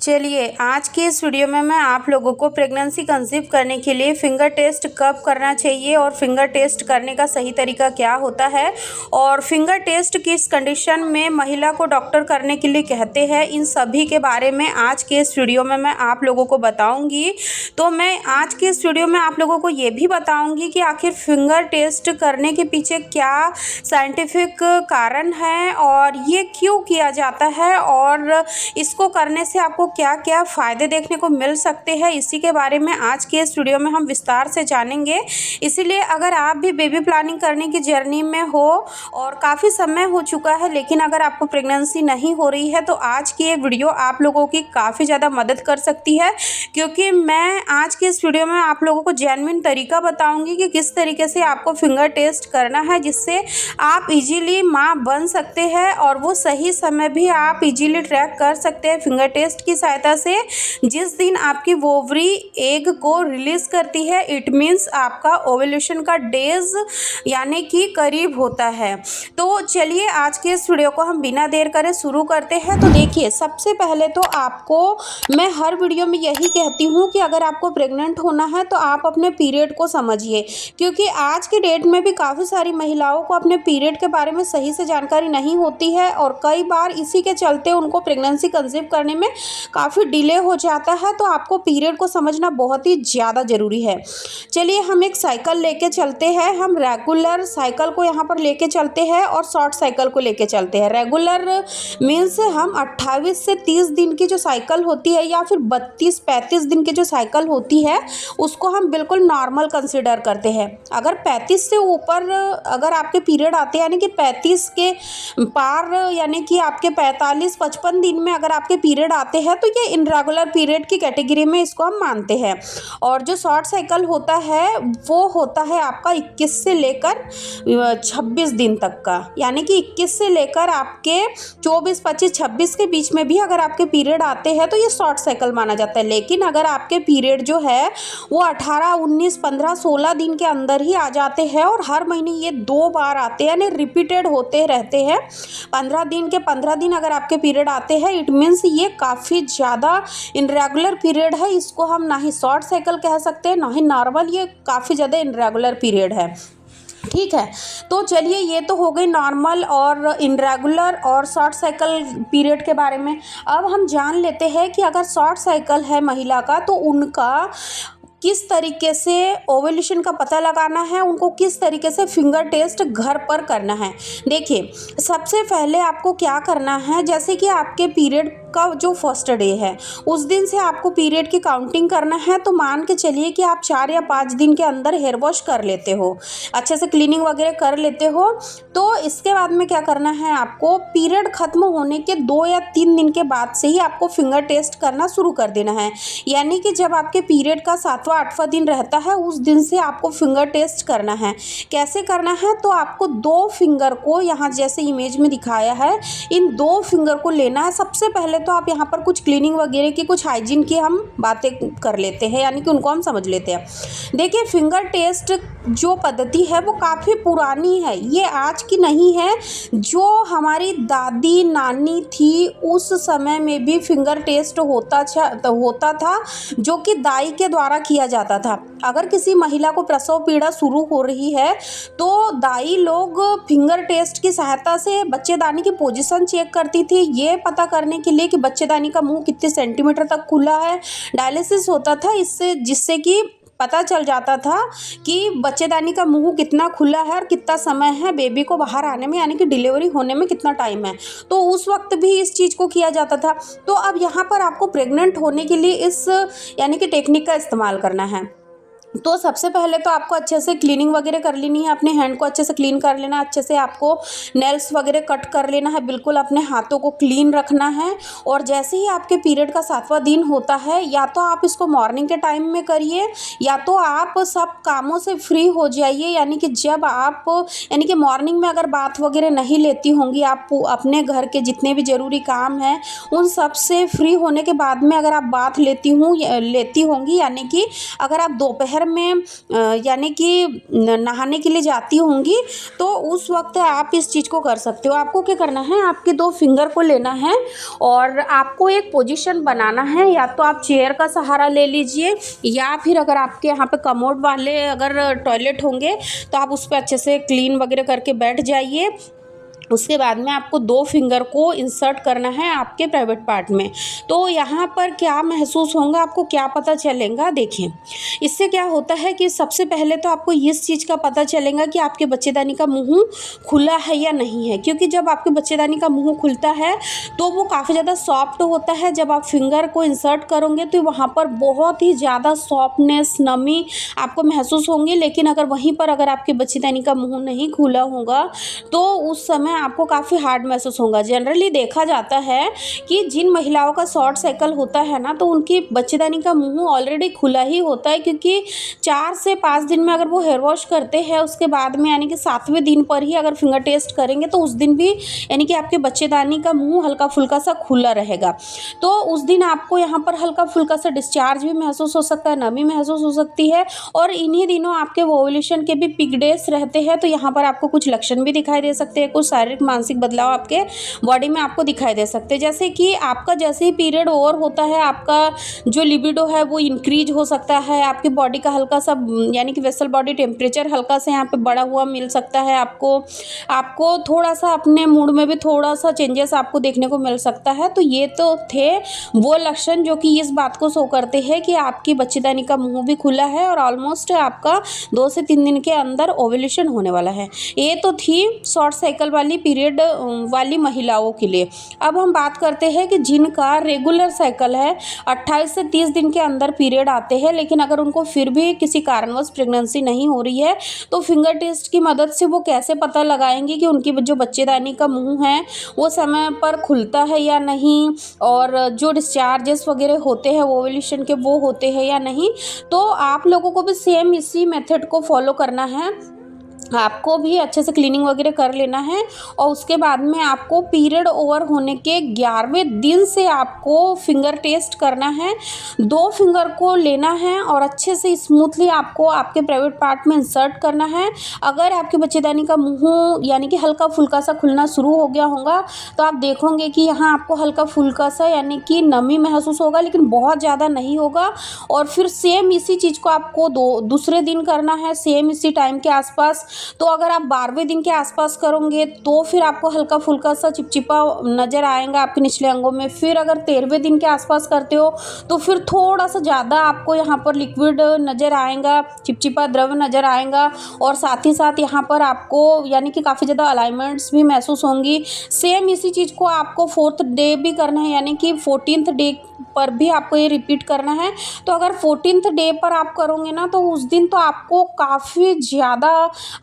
चलिए आज की इस वीडियो में मैं आप लोगों को प्रेगनेंसी कंसीव करने के लिए फिंगर टेस्ट कब करना चाहिए और फिंगर टेस्ट करने का सही तरीका क्या होता है और फिंगर टेस्ट किस कंडीशन में महिला को डॉक्टर करने के लिए कहते हैं, इन सभी के बारे में आज के इस वीडियो में मैं आप लोगों को बताऊंगी। तो मैं आज के इस वीडियो में आप लोगों को ये भी बताऊंगी कि आखिर फिंगर टेस्ट करने के पीछे क्या साइंटिफिक कारण है और ये क्यों किया जाता है और इसको करने से आपको क्या क्या फ़ायदे देखने को मिल सकते हैं, इसी के बारे में आज के इस वीडियो में हम विस्तार से जानेंगे। इसीलिए अगर आप भी बेबी प्लानिंग करने की जर्नी में हो और काफ़ी समय हो चुका है लेकिन अगर आपको प्रेगनेंसी नहीं हो रही है तो आज की ये वीडियो आप लोगों की काफ़ी ज़्यादा मदद कर सकती है, क्योंकि मैं आज के इस वीडियो में आप लोगों को जेन्युइन तरीका बताऊँगी कि किस तरीके से आपको फिंगर टेस्ट करना है जिससे आप इजीली माँ बन सकते हैं और वो सही समय भी आप इजीली ट्रैक कर सकते हैं फिंगर टेस्ट की सहायता से। जिस दिन आपकी वोवरी एग को रिलीज करती है इट मीन्स आपका ओव्यूलेशन का डेज यानी कि करीब होता है। तो चलिए आज के इस वीडियो को हम बिना देर करे शुरू करते हैं। तो देखिए, सबसे पहले तो आपको मैं हर वीडियो में यही कहती हूँ कि अगर आपको प्रेग्नेंट होना है तो आप अपने पीरियड को समझिए, क्योंकि आज के डेट में भी काफ़ी सारी महिलाओं को अपने पीरियड के बारे में सही से जानकारी नहीं होती है और कई बार इसी के चलते उनको प्रेगनेंसी कंसीव करने में काफ़ी डिले हो जाता है। तो आपको पीरियड को समझना बहुत ही ज़्यादा ज़रूरी है। चलिए हम एक साइकिल लेके चलते हैं, हम रेगुलर साइकिल को यहाँ पर लेके चलते हैं और शॉर्ट साइकिल को लेके चलते हैं। रेगुलर मीन्स हम 28 से 30 दिन की जो साइकिल होती है या फिर 32-35 दिन की जो साइकिल होती है उसको हम बिल्कुल नॉर्मल कंसिडर करते हैं। अगर 35 से ऊपर अगर आपके पीरियड आते हैं यानी कि 35 के पार यानी कि आपके 45-55 दिन में अगर आपके पीरियड आते हैं तो ये इनरेगुलर पीरियड की कैटेगरी में इसको हम मानते हैं। और जो शॉर्ट साइकिल होता है वो होता है आपका 21 से लेकर 26 दिन तक का, यानी कि 21 से लेकर आपके 24, 25, 26 के बीच में भी अगर आपके पीरियड आते हैं तो ये शॉर्ट साइकिल माना जाता है। लेकिन अगर आपके पीरियड जो है वो 18, 19, 15, 16 दिन के अंदर ही आ जाते हैं और हर महीने ये 2 बार आते हैं यानी रिपीटेड होते रहते हैं, 15 दिन के 15 दिन अगर आपके पीरियड आते हैं इट मीन्स ये काफ़ी ज़्यादा इनरेगुलर पीरियड है। इसको हम ना ही शॉर्ट साइकिल कह सकते हैं ना ही नॉर्मल, ये काफ़ी ज़्यादा इनरेगुलर पीरियड है। ठीक है, तो चलिए ये तो हो गई नॉर्मल और इनरेगुलर और शॉर्ट साइकिल पीरियड के बारे में। अब हम जान लेते हैं कि अगर शॉर्ट साइकिल है महिला का तो उनका किस तरीके से ओव्यूलेशन का पता लगाना है, उनको किस तरीके से फिंगर टेस्ट घर पर करना है। देखिए, सबसे पहले आपको क्या करना है, जैसे कि आपके पीरियड का जो फर्स्ट डे है उस दिन से आपको पीरियड की काउंटिंग करना है। तो मान के चलिए कि आप 4 या 5 दिन के अंदर हेयर वॉश कर लेते हो, अच्छे से क्लीनिंग वगैरह कर लेते हो, तो इसके बाद में क्या करना है, आपको पीरियड ख़त्म होने के 2 या 3 दिन के बाद से ही आपको फिंगर टेस्ट करना शुरू कर देना है। यानी कि जब आपके पीरियड का 7वां 8वां दिन रहता है उस दिन से आपको फिंगर टेस्ट करना है। कैसे करना है, तो आपको 2 फिंगर को यहाँ जैसे इमेज में दिखाया है इन 2 फिंगर को लेना है। सबसे पहले तो आप यहाँ पर कुछ क्लीनिंग वगैरह की, कुछ हाइजीन की हम बातें कर लेते हैं, यानी कि उनको हम समझ लेते हैं। देखिए, फिंगर टेस्ट जो पद्धति है वो काफ़ी पुरानी है, ये आज की नहीं है। जो हमारी दादी नानी थी उस समय में भी फिंगर टेस्ट होता था जो कि दाई के द्वारा किया जाता था। अगर किसी महिला को प्रसव पीड़ा शुरू हो रही है तो दाई लोग फिंगर टेस्ट की सहायता से बच्चेदानी की पोजीशन चेक करती थी, ये पता करने के लिए कि बच्चेदानी का मुंह कितने सेंटीमीटर तक खुला है। डायलिसिस होता था इससे, जिससे कि पता चल जाता था कि बच्चेदानी का मुंह कितना खुला है और कितना समय है बेबी को बाहर आने में, यानी कि डिलीवरी होने में कितना टाइम है। तो उस वक्त भी इस चीज़ को किया जाता था। तो अब यहाँ पर आपको प्रेग्नेंट होने के लिए इस यानी कि टेक्निक का इस्तेमाल करना है। तो सबसे पहले तो आपको अच्छे से क्लीनिंग वगैरह कर लेनी है, अपने हैंड को अच्छे से क्लीन कर लेना, अच्छे से आपको नेल्स वगैरह कट कर लेना है, बिल्कुल अपने हाथों को क्लीन रखना है। और जैसे ही आपके पीरियड का 7वां दिन होता है या तो आप इसको मॉर्निंग के टाइम में करिए या तो आप सब कामों से फ्री हो जाइए, यानी कि जब आप यानी कि मॉर्निंग में अगर बात वगैरह नहीं लेती होंगी, आप अपने घर के जितने भी ज़रूरी काम हैं उन सब से फ्री होने के बाद में अगर आप बात लेती होंगी, यानी कि अगर आप दोपहर नहर में यानी कि नहाने के लिए जाती होंगी, तो उस वक्त आप इस चीज़ को कर सकते हो। आपको क्या करना है, आपके 2 फिंगर को लेना है और आपको एक पोजीशन बनाना है। या तो आप चेयर का सहारा ले लीजिए, या फिर अगर आपके यहाँ पे कमोड वाले अगर टॉयलेट होंगे तो आप उस पर अच्छे से क्लीन वगैरह करके बैठ जाइए। उसके बाद में आपको 2 फिंगर को इंसर्ट करना है आपके प्राइवेट पार्ट में। तो यहाँ पर क्या महसूस होगा, आपको क्या पता चलेगा, देखिए इससे क्या होता है कि सबसे पहले तो आपको इस चीज़ का पता चलेगा कि आपके बच्चेदानी का मुंह खुला है या नहीं है। क्योंकि जब आपके बच्चेदानी का मुंह खुलता है तो वो काफ़ी ज़्यादा सॉफ्ट होता है। जब आप फिंगर को इंसर्ट करोगे तो वहाँ पर बहुत ही ज़्यादा सॉफ्टनेस, नमी आपको महसूस होंगी। लेकिन अगर वहीं पर अगर आपके बच्चेदानी का मुंह नहीं खुला होगा तो उस समय आपको काफ़ी हार्ड महसूस होगा। जनरली देखा जाता है कि जिन महिलाओं का शॉर्ट साइकिल होता है ना, तो उनकी बच्चेदानी का मुंह ऑलरेडी खुला ही होता है। क्योंकि 4 से 5 दिन में अगर वो हेयर वॉश करते हैं, उसके बाद में यानी कि 7वें दिन पर ही अगर फिंगर टेस्ट करेंगे तो उस दिन भी यानी कि आपके बच्चेदानी का मुंह हल्का फुल्का सा खुला रहेगा। तो उस दिन आपको यहाँ पर हल्का फुल्का सा डिस्चार्ज भी महसूस हो सकता है, नमी महसूस हो सकती है। और इन्हीं दिनों आपके ओव्यूलेशन के भी पिक डेज रहते हैं, तो यहाँ पर आपको कुछ लक्षण भी दिखाई दे सकते हैं, कुछ शारीरिक मानसिक बदलाव आपके बॉडी में आपको दिखाई दे सकते हैं। जैसे कि आपका जैसे ही पीरियड ओवर होता है, आपका जो लिबिडो है वो इंक्रीज हो सकता है। आपकी बॉडी का हल्का सा यानी कि वेसल बॉडी टेम्परेचर हल्का सा यहाँ पे बढ़ा हुआ मिल सकता है आपको थोड़ा सा अपने मूड में भी थोड़ा सा चेंजेस आपको देखने को मिल सकता है। तो ये तो थे वो लक्षण जो कि इस बात को शो करते हैं कि आपकी बच्चेदानी का मुंह भी खुला है और ऑलमोस्ट आपका 2 से 3 दिन के अंदर ओव्यूलेशन होने वाला है। ये तो थी शॉर्ट साइकिल वाली पीरियड वाली महिलाओं के लिए। अब हम बात करते हैं कि जिनका रेगुलर साइकिल है, 28 से 30 दिन के अंदर पीरियड आते हैं, लेकिन अगर उनको फिर भी किसी कारणवश प्रेगनेंसी नहीं हो रही है तो फिंगर टेस्ट की मदद से वो कैसे पता लगाएंगे कि उनकी जो बच्चेदानी का मुंह है वो समय पर खुलता है या नहीं, और जो डिस्चार्जेस वगैरह होते हैं ओव्यूलेशन के वो होते हैं या नहीं। तो आप लोगों को भी सेम इसी मेथड को फॉलो करना है। आपको भी अच्छे से क्लीनिंग वगैरह कर लेना है और उसके बाद में आपको पीरियड ओवर होने के 11वें दिन से आपको फिंगर टेस्ट करना है। 2 फिंगर को लेना है और अच्छे से स्मूथली आपको आपके प्राइवेट पार्ट में इंसर्ट करना है। अगर आपके बच्चेदानी का मुंह यानी कि हल्का फुल्का सा खुलना शुरू हो गया होगा तो आप देखोगे कि यहाँ आपको हल्का फुल्का सा यानी कि नमी महसूस होगा, लेकिन बहुत ज़्यादा नहीं होगा। और फिर सेम इसी चीज़ को आपको दूसरे दिन करना है, सेम इसी टाइम के आसपास। तो अगर आप 12वें दिन के आसपास करोगे तो फिर आपको हल्का फुल्का सा चिपचिपा नज़र आएगा आपके निचले अंगों में। फिर अगर 13वें दिन के आसपास करते हो तो फिर थोड़ा सा ज़्यादा आपको यहाँ पर लिक्विड नज़र आएगा, चिपचिपा द्रव नज़र आएगा। और साथ ही साथ यहाँ पर आपको यानी कि काफ़ी ज़्यादा अलाइनमेंट्स भी महसूस होंगी। सेम इसी चीज़ को आपको 4th डे भी करना है, यानी कि 14th डे पर भी आपको ये रिपीट करना है। तो अगर 14th डे पर आप करोगे ना तो उस दिन तो आपको काफ़ी ज़्यादा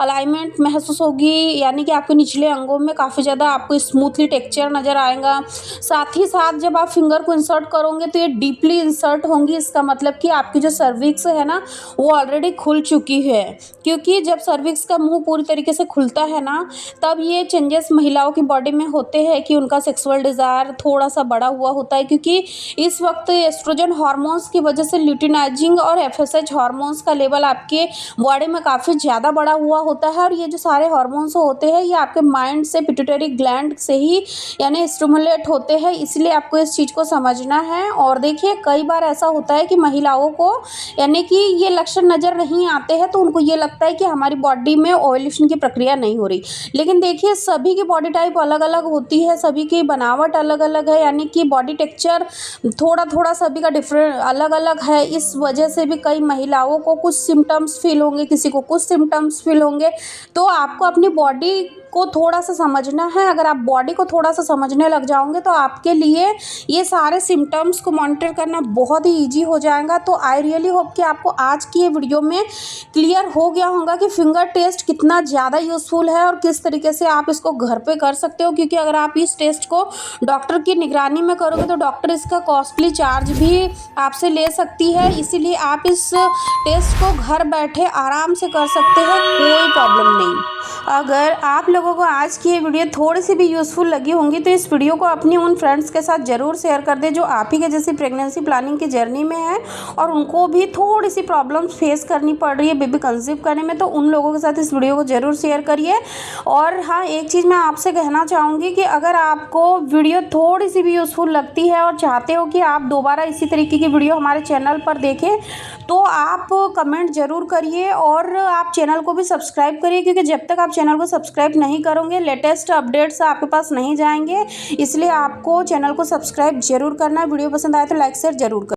अलाइनमेंट महसूस होगी, यानी कि आपके निचले अंगों में काफ़ी ज़्यादा आपको स्मूथली टेक्सचर नज़र आएगा। साथ ही साथ जब आप फिंगर को इंसर्ट करोगे तो ये डीपली इंसर्ट होंगी। इसका मतलब कि आपकी जो सर्विक्स है ना वो ऑलरेडी खुल चुकी है। क्योंकि जब सर्विक्स का मुंह पूरी तरीके से खुलता है ना तब ये चेंजेस महिलाओं की बॉडी में होते हैं कि उनका सेक्सुअल डिज़ायर थोड़ा सा बढ़ा हुआ होता है। क्योंकि इस वक्त एस्ट्रोजन हार्मोन्स की वजह से ल्यूटिनाइजिंग और एफएसएच हार्मोन्स का लेवल आपके बॉडी में काफ़ी ज़्यादा बढ़ा हुआ होता है। और ये जो सारे हार्मोन्स होते हैं ये आपके माइंड से पिट्यूटरी ग्लैंड से ही यानी स्टिमुलेट होते हैं, इसलिए आपको इस चीज़ को समझना है। और देखिए कई बार ऐसा होता है कि महिलाओं को यानी कि ये लक्षण नज़र नहीं आते हैं तो उनको ये लगता है कि हमारी बॉडी में ओव्यूलेशन की प्रक्रिया नहीं हो रही। लेकिन देखिए सभी की बॉडी टाइप अलग अलग होती है, सभी की बनावट अलग अलग है, यानी कि बॉडी टेक्सचर थोड़ा थोड़ा सभी का डिफरेंट अलग अलग है। इस वजह से भी कई महिलाओं को कुछ सिम्टम्स फील होंगे, किसी को कुछ सिम्टम्स फील होंगे। तो आपको अपनी बॉडी को थोड़ा सा समझना है। अगर आप बॉडी को थोड़ा सा समझने लग जाओगे तो आपके लिए ये सारे सिम्टम्स को मॉनिटर करना बहुत ही ईजी हो जाएगा। तो आई रियली होप कि आपको आज की ये वीडियो में क्लियर हो गया होगा कि फिंगर टेस्ट कितना ज़्यादा यूज़फुल है और किस तरीके से आप इसको घर पे कर सकते हो। क्योंकि अगर आप इस टेस्ट को डॉक्टर की निगरानी में करोगे तो डॉक्टर इसका कॉस्टली चार्ज भी आपसे ले सकती है। इसीलिए आप इस टेस्ट को घर बैठे आराम से कर सकते हैं, कोई प्रॉब्लम नहीं। अगर आप लोगों को आज की ये वीडियो थोड़ी सी भी यूज़फुल लगी होंगी तो इस वीडियो को अपनी उन फ्रेंड्स के साथ ज़रूर शेयर कर दें जो आप ही के जैसी प्रेगनेंसी प्लानिंग की जर्नी में है और उनको भी थोड़ी सी प्रॉब्लम्स फेस करनी पड़ रही है बेबी कंसीव करने में। तो उन लोगों के साथ इस वीडियो को ज़रूर शेयर करिए। और हाँ, एक चीज़ मैं आपसे कहना चाहूँगी कि अगर आपको वीडियो थोड़ी सी भी यूज़फुल लगती है और चाहते हो कि आप दोबारा इसी तरीके की वीडियो हमारे चैनल पर देखें तो आप कमेंट ज़रूर करिए और आप चैनल को भी सब्सक्राइब करिए, क्योंकि जब तक आप चैनल को सब्सक्राइब नहीं करोगे लेटेस्ट अपडेट्स आपके पास नहीं जाएंगे। इसलिए आपको चैनल को सब्सक्राइब जरूर करना है। वीडियो पसंद आए तो लाइक शेयर जरूर करें।